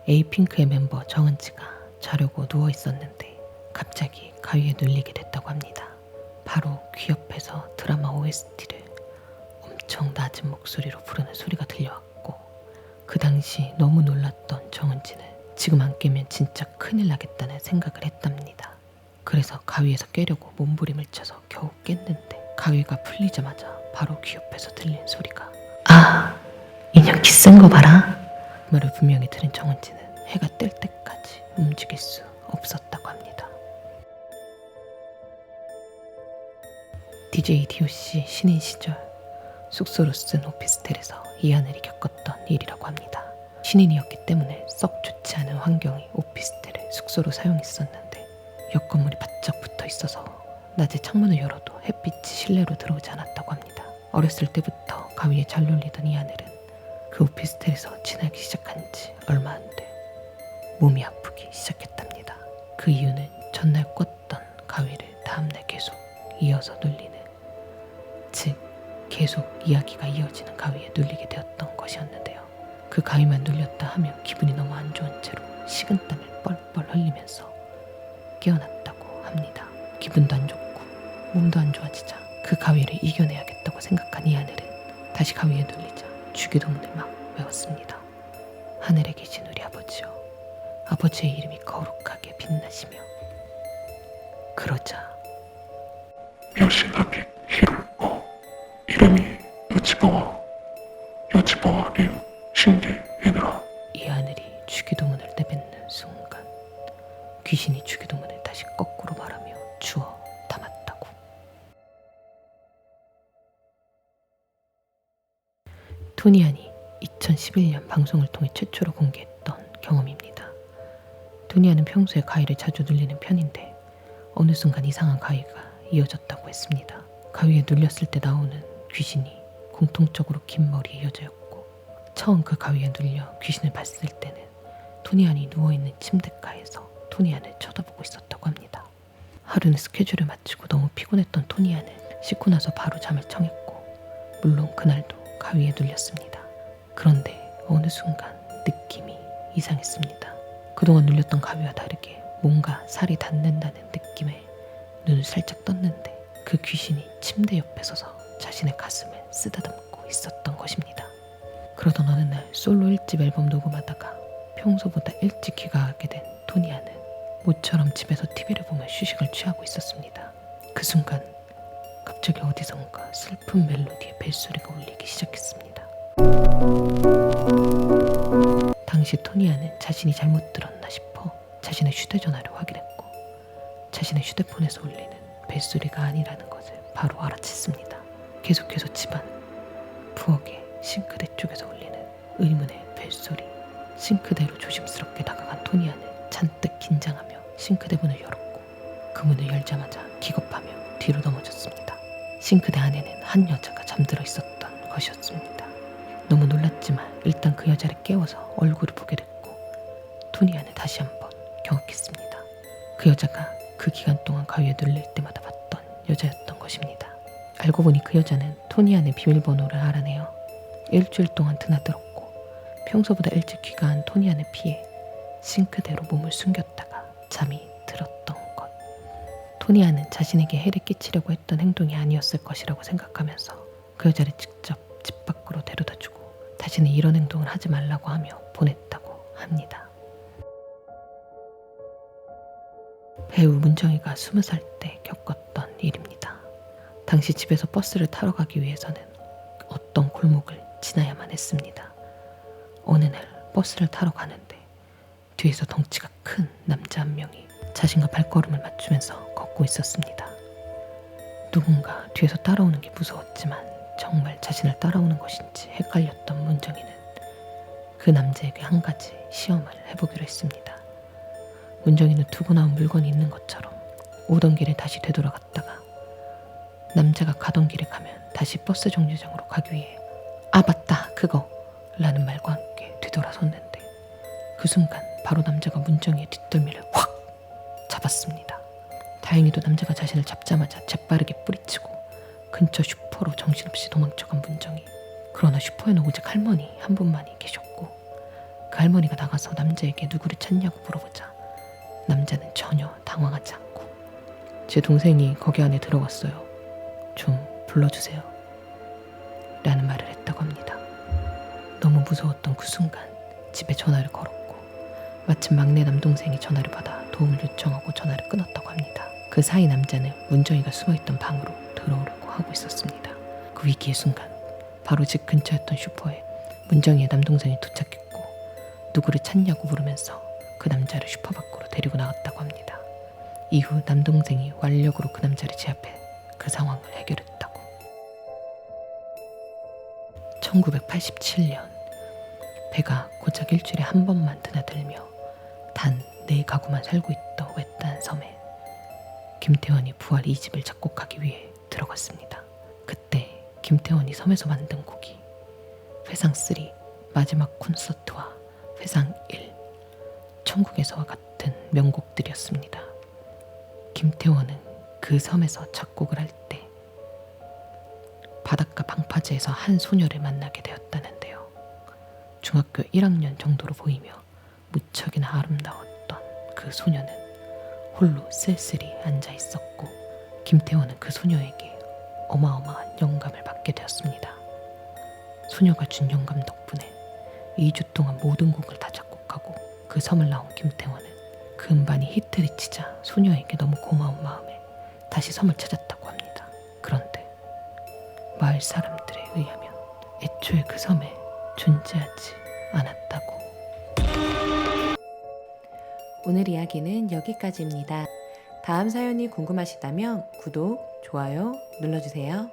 에이핑크의 멤버 정은지가 자려고 누워 있었는데 갑자기 가위에 눌리게 됐다고 합니다. 바로 귀 옆에서 드라마 OST를 엄청 낮은 목소리로 부르는 소리가 들려왔고, 그 당시 너무 놀랐던 정은지는 지금 안 깨면 진짜 큰일 나겠다는 생각을 했답니다. 그래서 가위에서 깨려고 몸부림을 쳐서 겨우 깼는데 가위가 풀리자마자 바로 귀 옆에서 들린 소리가 "아, 인형 키 쓴 거 봐라" 말을 분명히 들은 정은지는 해가 뜰 때까지 움직일 수 없었다고 합니다. DJ DOC 신인 시절 숙소로 쓴 오피스텔에서 이하늘이 겪었던 일이라고 합니다. 신인이었기 때문에 썩 좋지 않은 환경의 오피스텔을 숙소로 사용했었는데 옆 건물이 바짝 붙어 있어서 낮에 창문을 열어도 햇빛이 실내로 들어오지 않았다고 합니다. 어렸을 때부터 가위에 잘 놀리던 이하늘은 그 오피스텔에서 지내기 시작한 지 얼마 안 돼 몸이 아프기 시작했답니다. 그 이유는 전날 꽂던 가위를 다음날 계속 이어서 눌리는, 즉 계속 이야기가 이어지는 가위에 눌리게 되었던 것이었는데요. 그 가위만 눌렸다 하면 기분이 너무 안 좋은 채로 식은땀을 뻘뻘 흘리면서 깨어났다고 합니다. 기분도 안 좋고 몸도 안 좋아지자 그 가위를 이겨내야겠다고 생각한 이하늘은 다시 가위에 눌리자 주기도문을 막 외웠습니다. 하늘에 계신 우리 아버지요, 아버지의 이름이 거룩하게 빛나시며. 그러자 여신나비 히룰고 이름이 여치바와 여치바와 리우 신기 얘들아. 이 하늘이 주기도문을 내뱉는 순간 귀신이 주기도문을 다시 거꾸로 말하며 주워 담았다고. 토니안이 2011년 방송을 통해 최초로 공개했던 경험입니다. 토니안은 평소에 가위를 자주 눌리는 편인데 어느 순간 이상한 가위가 이어졌다고 했습니다. 가위에 눌렸을 때 나오는 귀신이 공통적으로 긴 머리의 여자였고, 처음 그 가위에 눌려 귀신을 봤을 때는 토니안이 누워있는 침대가에서 토니안을 쳐다보고 있었다고 합니다. 하루는 스케줄을 마치고 너무 피곤했던 토니안은 씻고 나서 바로 잠을 청했고, 물론 그날도 가위에 눌렸습니다. 그런데 어느 순간 느낌이 이상했습니다. 그동안 눌렸던 가위와 다르게 뭔가 살이 닿는다는 느낌에 눈을 살짝 떴는데 그 귀신이 침대 옆에 서서 자신의 가슴을 쓰다듬고 있었던 것입니다. 그러던 어느 날 솔로 1집 앨범 녹음하다가 평소보다 일찍 귀가하게 된 토니아는 모처럼 집에서 TV를 보며 휴식을 취하고 있었습니다. 그 순간 갑자기 어디선가 슬픈 멜로디의 벨소리가 울리기 시작했습니다. 당시 토니아는 자신이 잘못 들었나 싶어 자신의 휴대전화를 확인했고, 자신의 휴대폰에서 울리는 벨소리가 아니라는 것을 바로 알아챘습니다. 계속해서 집안 부엌의 싱크대 쪽에서 울리는 의문의 벨소리. 싱크대로 조심스럽게 다가간 토니아는 잔뜩 긴장하며 싱크대 문을 열었고, 그 문을 열자마자 기겁하며 뒤로 넘어졌습니다. 싱크대 안에는 한 여자가 잠들어 있었던 것이었습니다. 너무 놀랐지만 일단 그 여자를 깨워서 얼굴을 보게 됐고, 토니아는 다시 한번 경악했습니다. 그 여자가 그 기간 동안 가위에 눌릴 때마다 봤던 여자였던 것입니다. 알고 보니 그 여자는 토니안의 비밀번호를 알아내어 일주일 동안 드나들었고, 평소보다 일찍 귀가한 토니안을 피해 싱크대로 몸을 숨겼다가 잠이 들었던 것. 토니안은 자신에게 해를 끼치려고 했던 행동이 아니었을 것이라고 생각하면서 그 여자를 직접 집 밖으로 데려다주고 다시는 이런 행동을 하지 말라고 하며 보냈다고 합니다. 배우 문정희가 20살 때 겪었던 일입니다. 당시 집에서 버스를 타러 가기 위해서는 어떤 골목을 지나야만 했습니다. 어느 날 버스를 타러 가는데 뒤에서 덩치가 큰 남자 한 명이 자신과 발걸음을 맞추면서 걷고 있었습니다. 누군가 뒤에서 따라오는 게 무서웠지만 정말 자신을 따라오는 것인지 헷갈렸던 문정희는 그 남자에게 한 가지 시험을 해보기로 했습니다. 문정희는 두고 나온 물건이 있는 것처럼 오던 길에 다시 되돌아갔다가 남자가 가던 길에 가면 다시 버스 정류장으로 가기 위해 "아 맞다 그거" 라는 말과 함께 뒤돌아섰는데, 그 순간 바로 남자가 문정희의 뒷덜미를 확 잡았습니다. 다행히도 남자가 자신을 잡자마자 재빠르게 뿌리치고 근처 슈퍼로 정신없이 도망쳐간 문정희. 그러나 슈퍼에는 오직 할머니 한 분만이 계셨고, 그 그 할머니가 나가서 남자에게 누구를 찾냐고 물어보자 남자는 전혀 당황하지 않고 제 동생이 거기 안에 들어갔어요. 좀 불러주세요. 라는 말을 했다고 합니다. 너무 무서웠던 그 순간 집에 전화를 걸었고 마침 막내 남동생이 전화를 받아 도움을 요청하고 전화를 끊었다고 합니다. 그 사이 남자는 문정이가 숨어있던 방으로 들어오려고 하고 있었습니다. 그 위기의 순간 바로 집 근처였던 슈퍼에 문정이의 남동생이 도착했고 누구를 찾냐고 물으면서 그 남자를 슈퍼 밖으로 데리고 나갔다고 합니다. 이후 남동생이 완력으로 그 남자를 제압해 그 상황을 해결했다고. 1987년 배가 고작 일주일에 한 번만 드나들며 단 4가구만 살고 있던 외딴 섬에 김태원이 부활 2집을 작곡하기 위해 들어갔습니다. 그때 김태원이 섬에서 만든 곡이 회상 3 마지막 콘서트와 회상 1 천국에서와 같은 명곡들이었습니다. 김태원은 그 섬에서 작곡을 할 때 바닷가 방파제에서 한 소녀를 만나게 되었다는데요. 중학교 1학년 정도로 보이며 무척이나 아름다웠던 그 소녀는 홀로 쓸쓸히 앉아 있었고 김태원은 그 소녀에게 어마어마한 영감을 받게 되었습니다. 소녀가 준 영감 덕분에 2주 동안 모든 곡을 다 작곡하고 그 섬을 나온 김태원은 그 음반이 히트를 치자 소녀에게 너무 고마운 마음에 다시 섬을 찾았다고 합니다. 그런데 마을 사람들에 의하면 애초에 그 섬에 존재하지 않았다고. 오늘 이야기는 여기까지입니다. 다음 사연이 궁금하시다면 구독, 좋아요 눌러주세요.